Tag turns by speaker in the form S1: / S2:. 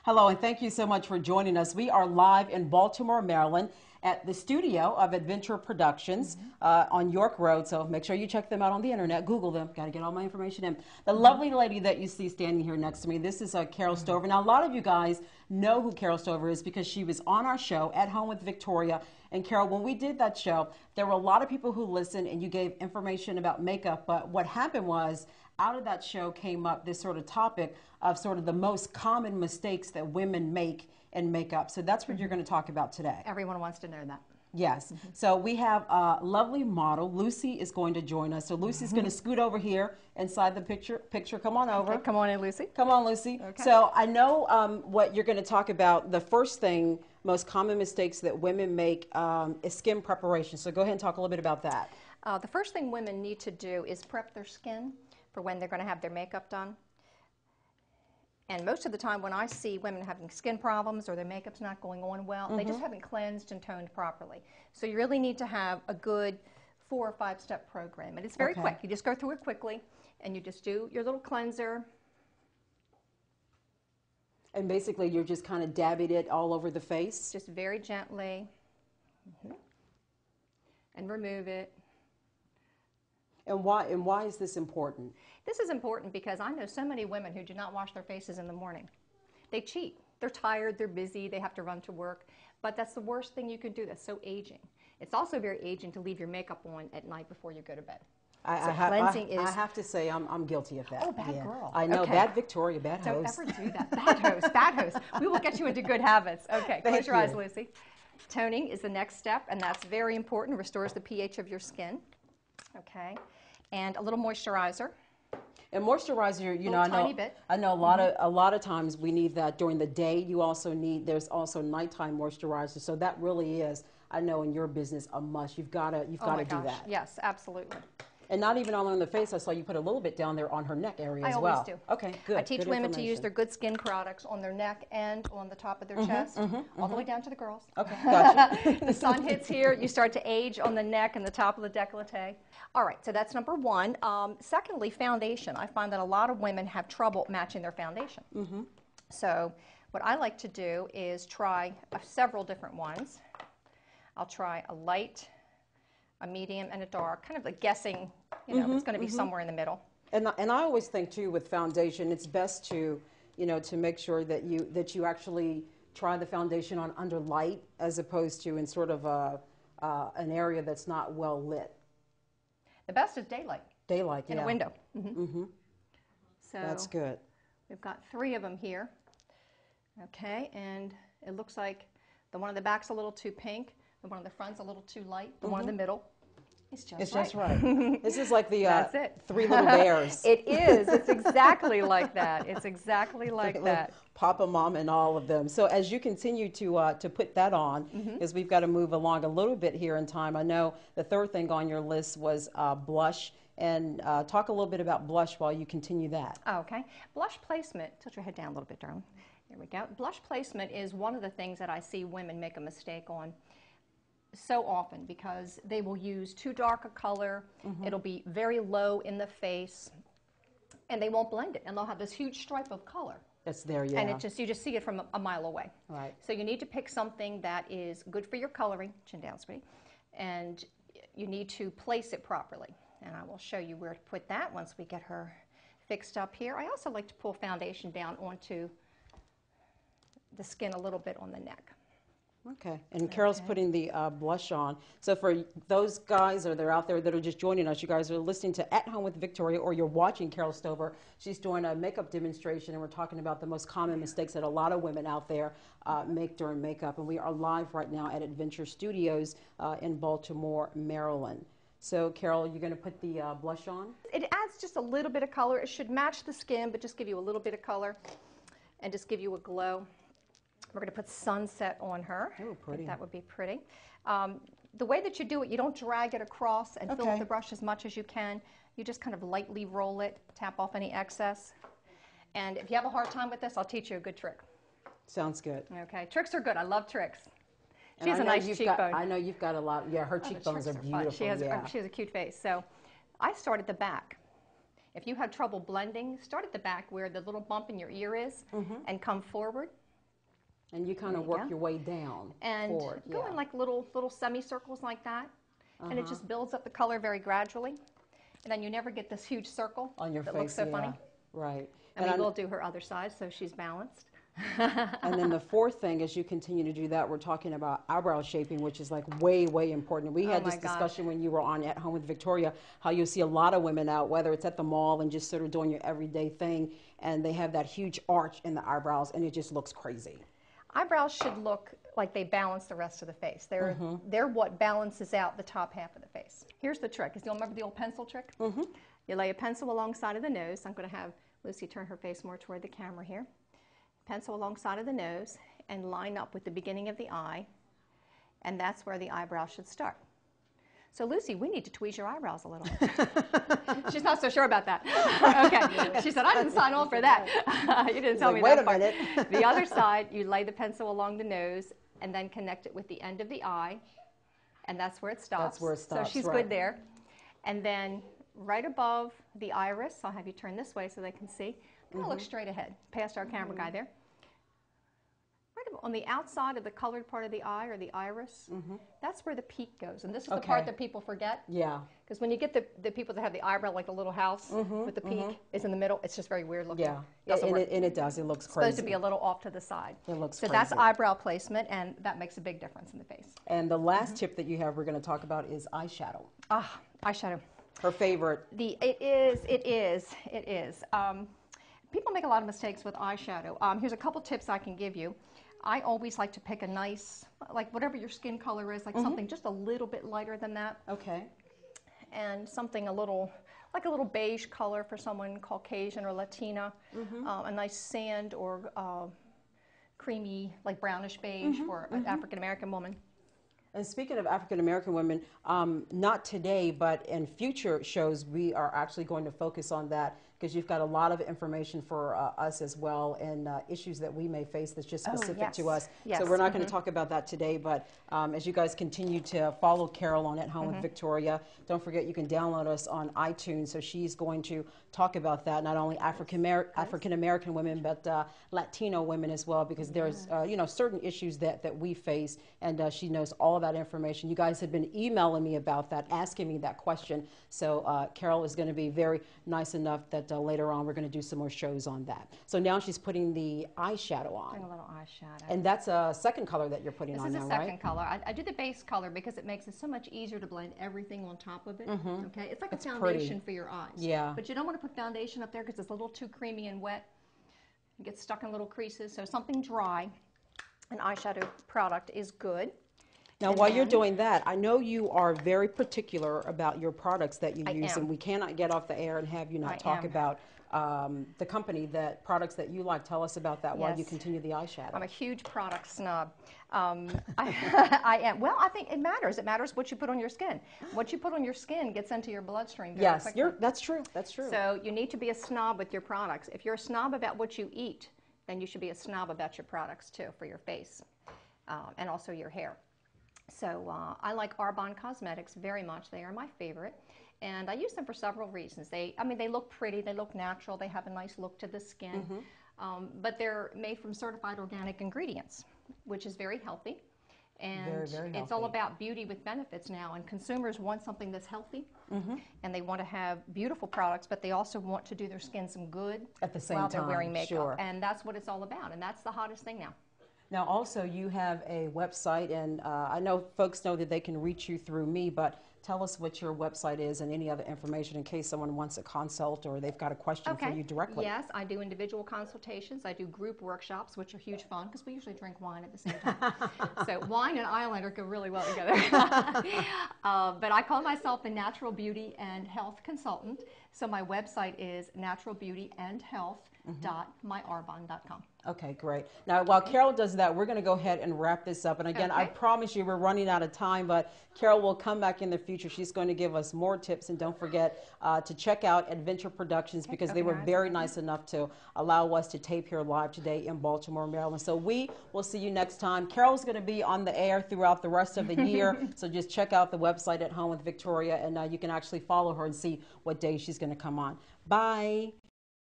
S1: Hello, and thank you so much for joining us. We are live in Baltimore, Maryland at the studio of Adventure Productions on York Road. So make sure you check them out on the internet. Google them. Got to get all my information in. The lovely lady that you see standing here next to me, this is Carol Stover. Now, a lot of you guys know who Carol Stover is because she was on our show, At Home with Victoria. And Carol, when we did that show, there were a lot of people who listened and you gave information about makeup. But what happened was, out of that show came up this sort of topic of sort of the most common mistakes that women make in makeup. So that's what you're going to talk about today.
S2: Everyone wants to know that.
S1: Yes. So we have a lovely model. Lucy is going to join us. So Lucy's going to scoot over here inside the picture. Come on over.
S2: Okay, come on in, Lucy.
S1: Come on, Lucy.
S2: Okay.
S1: So I know what you're going to talk about. The first thing, most common mistakes that women make is skin preparation. So go ahead and talk a little bit about that.
S2: The first thing women need to do is prep their skin for when they're going to have their makeup done. And most of the time when I see women having skin problems or their makeup's not going on well, they just haven't cleansed and toned properly. So you really need to have a good 4 or 5 step program. And it's very quick. You just go through it quickly and you just do your little cleanser.
S1: And basically you're just kind of dabbing it all over the face?
S2: Just very gently. And remove it.
S1: And why is this important?
S2: This is important because I know so many women who do not wash their faces in the morning. They cheat. They're tired, they're busy, they have to run to work. But that's the worst thing you can do. That's so aging. It's also very aging to leave your makeup on at night before you go to bed.
S1: I have to say I'm guilty of that.
S2: Oh, bad girl.
S1: I know,
S2: okay.
S1: Bad Victoria, bad host.
S2: Don't ever do that. Bad host, bad host. We will get you into good habits. Okay, close your eyes, Lucy. Toning is the next step, and that's very important. Restores the pH of your skin. Okay. And a little moisturizer.
S1: And moisturizer, you know, I know a lot of times we need that during the day. You also need, there's also nighttime moisturizer. So that really is, I know in your business, a must. You've got to do that.
S2: Yes, absolutely.
S1: And not even all on the face. I saw you put a little bit down there on her neck area as well.
S2: I always do.
S1: Okay, good.
S2: I teach women to use their good skin products on their neck and on the top of their chest, all the way down to the girls.
S1: Okay, gotcha.
S2: The sun hits here, you start to age on the neck and the top of the décolleté. All right, so that's number one. Secondly, foundation. I find that a lot of women have trouble matching their foundation. So what I like to do is try several different ones. I'll try a light, a medium, and a dark, kind of like guessing, you know, it's going to be somewhere in the middle.
S1: And I always think too with foundation, it's best to, you know, to make sure that you actually try the foundation on under light as opposed to in sort of an area that's not well lit.
S2: The best is daylight.
S1: Daylight,
S2: in a window. So
S1: that's good.
S2: We've got 3 of them here. Okay, and it looks like the one on the back's a little too pink. The one on the front's a little too light. The one in the middle is just right.
S1: This is like the
S2: That's it.
S1: 3 little bears.
S2: It is. It's exactly like that. It's exactly like that.
S1: Papa, Mom, and all of them. So as you continue to put that on, because we've got to move along a little bit here in time. I know the third thing on your list was blush. And talk a little bit about blush while you continue that.
S2: Okay. Blush placement. Tilt your head down a little bit, darling. There we go. Blush placement is one of the things that I see women make a mistake on so often because they will use too dark a color. It'll be very low in the face, and they won't blend it, and they'll have this huge stripe of color.
S1: That's there, yeah.
S2: And you just see it from a mile away.
S1: Right.
S2: So you need to pick something that is good for your coloring, chin down, sweetie, and you need to place it properly. And I will show you where to put that once we get her fixed up here. I also like to pull foundation down onto the skin a little bit on the neck.
S1: Okay, and Carol's putting the blush on. So for those guys that are out there that are just joining us, you guys are listening to At Home with Victoria, or you're watching Carol Stover. She's doing a makeup demonstration, and we're talking about the most common mistakes that a lot of women out there make during makeup. And we are live right now at Adventure Studios in Baltimore, Maryland. So Carol, you're going to put the blush on?
S2: It adds just a little bit of color. It should match the skin, but just give you a little bit of color and just give you a glow. We're going to put Sunset on her.
S1: Oh, pretty.
S2: That would be pretty. The way that you do it, you don't drag it across and fill up the brush as much as you can. You just kind of lightly roll it, tap off any excess. And if you have a hard time with this, I'll teach you a good trick.
S1: Sounds good.
S2: Okay, tricks are good. I love tricks. She has
S1: a
S2: nice cheekbone.
S1: I know you've got a lot. Yeah, her cheekbones are beautiful.
S2: She has a cute face. So I start at the back. If you have trouble blending, start at the back where the little bump in your ear is and come forward
S1: And you kind
S2: There
S1: of
S2: you
S1: work
S2: go.
S1: your way down
S2: And
S1: forward.
S2: go in like little semicircles like that. And it just builds up the color very gradually. And then you never get this huge circle
S1: On your
S2: that
S1: face,
S2: looks so funny.
S1: Right.
S2: And we will do her other side so she's balanced.
S1: And then the fourth thing, as you continue to do that, we're talking about eyebrow shaping, which is like way, way important. We had
S2: my
S1: this
S2: gosh.
S1: discussion when you were on At Home with Victoria, how you see a lot of women out, whether it's at the mall and just sort of doing your everyday thing, and they have that huge arch in the eyebrows, and it just looks crazy.
S2: Eyebrows should look like they balance the rest of the face. They're what balances out the top half of the face. Here's the trick. You remember the old pencil trick? You lay a pencil alongside of the nose. I'm going to have Lucy turn her face more toward the camera here. Pencil alongside of the nose and line up with the beginning of the eye, and that's where the eyebrow should start. So Lucy, we need to tweeze your eyebrows a little. She's not so sure about that. Okay. She said, I didn't sign on for that. You didn't tell me
S1: Wait
S2: that
S1: a
S2: part.
S1: minute.
S2: The other side, you lay the pencil along the nose and then connect it with the end of the eye, and that's where it stops.
S1: That's where it stops,
S2: So she's
S1: right.
S2: good there. And then right above the iris, I'll have you turn this way so they can see. Kind of look straight ahead, past our camera guy there. Right on the outside of the colored part of the eye, or the iris, that's where the peak goes. And this is the part that people forget.
S1: Yeah.
S2: Because when you get the people that have the eyebrow like the little house with the peak is in the middle, it's just very weird looking.
S1: Yeah.
S2: Doesn't work.
S1: And it does. It looks
S2: It's
S1: crazy.
S2: supposed to be a little off to the side.
S1: It looks
S2: so
S1: crazy.
S2: that's eyebrow placement, and that makes a big difference in the face.
S1: And the last tip that you have we're going to talk about is eyeshadow.
S2: Ah, eyeshadow.
S1: Her favorite.
S2: It is. People make a lot of mistakes with eyeshadow. Here's a couple tips I can give you. I always like to pick a nice, like whatever your skin color is, like something just a little bit lighter than that,
S1: Okay.
S2: and something a little, like a little beige color for someone Caucasian or Latina, a nice sand or creamy, like brownish beige for an African American woman.
S1: And speaking of African American women, not today, but in future shows, we are actually going to focus on that, because you've got a lot of information for us as well, and issues that we may face that's just specific to us.
S2: Yes.
S1: So we're not going to talk about that today, but as you guys continue to follow Carol on At Home with Victoria, don't forget you can download us on iTunes. So she's going to talk about that, not only African American women, but Latino women as well, because there's certain issues that we face, and she knows all of that information. You guys have been emailing me about that, asking me that question. So Carol is going to be very nice enough that later on we're going to do some more shows on that. So now she's putting the eyeshadow on.
S2: Putting a little eyeshadow.
S1: And that's a second color that you're putting on
S2: This
S1: now,
S2: is a
S1: right?
S2: second color. I do the base color because it makes it so much easier to blend everything on top of it. Okay, it's like
S1: It's
S2: a
S1: pretty.
S2: foundation for your eyes.
S1: Yeah.
S2: But you don't want to put foundation up there because it's a little too creamy and wet. It gets stuck in little creases. So something dry, an eyeshadow product is good.
S1: Now,
S2: And
S1: while you're
S2: then-
S1: doing that, I know you are very particular about your products that you use,
S2: am.
S1: and we cannot get off the air and have you not
S2: I
S1: talk
S2: am.
S1: about the company, that products that you like. Tell us about that while you
S2: Yes.
S1: continue the eyeshadow.
S2: I'm a huge product snob. I am. Well, I think it matters. It matters what you put on your skin. What you put on your skin gets into your bloodstream very
S1: Yes,
S2: quickly.
S1: that's true. That's true.
S2: So you need to be a snob with your products. If you're a snob about what you eat, then you should be a snob about your products too, for your face and also your hair. So I like Arbonne Cosmetics very much. They are my favorite, and I use them for several reasons. They look pretty, they look natural, they have a nice look to the skin, but they're made from certified organic ingredients, which is very healthy. And
S1: Very, very
S2: it's all
S1: healthy.
S2: about beauty with benefits now, and consumers want something that's healthy, and they want to have beautiful products, but they also want to do their skin some good
S1: At the same
S2: while they're
S1: time,
S2: wearing makeup.
S1: sure.
S2: And that's what it's all about, and that's the hottest thing now.
S1: Now, also, you have a website, and I know folks know that they can reach you through me, but tell us what your website is and any other information in case someone wants a consult or they've got a question for you directly.
S2: Yes, I do individual consultations. I do group workshops, which are huge fun because we usually drink wine at the same time. So wine and eyeliner go really well together. But I call myself the Natural Beauty and Health Consultant. So my website is naturalbeautyandhealth.myarbonne.com.
S1: Okay, great. Now, while Carol does that, we're going to go ahead and wrap this up. And again, I
S2: Okay.
S1: promise you we're running out of time, but Carol will come back in the future. She's going to give us more tips. And don't forget to check out Adventure Productions, because they were very nice enough to allow us to tape here live today in Baltimore, Maryland. So we will see you next time. Carol's going to be on the air throughout the rest of the year. So just check out the website At Home with Victoria, and you can actually follow her and see what day she's going to come on. Bye.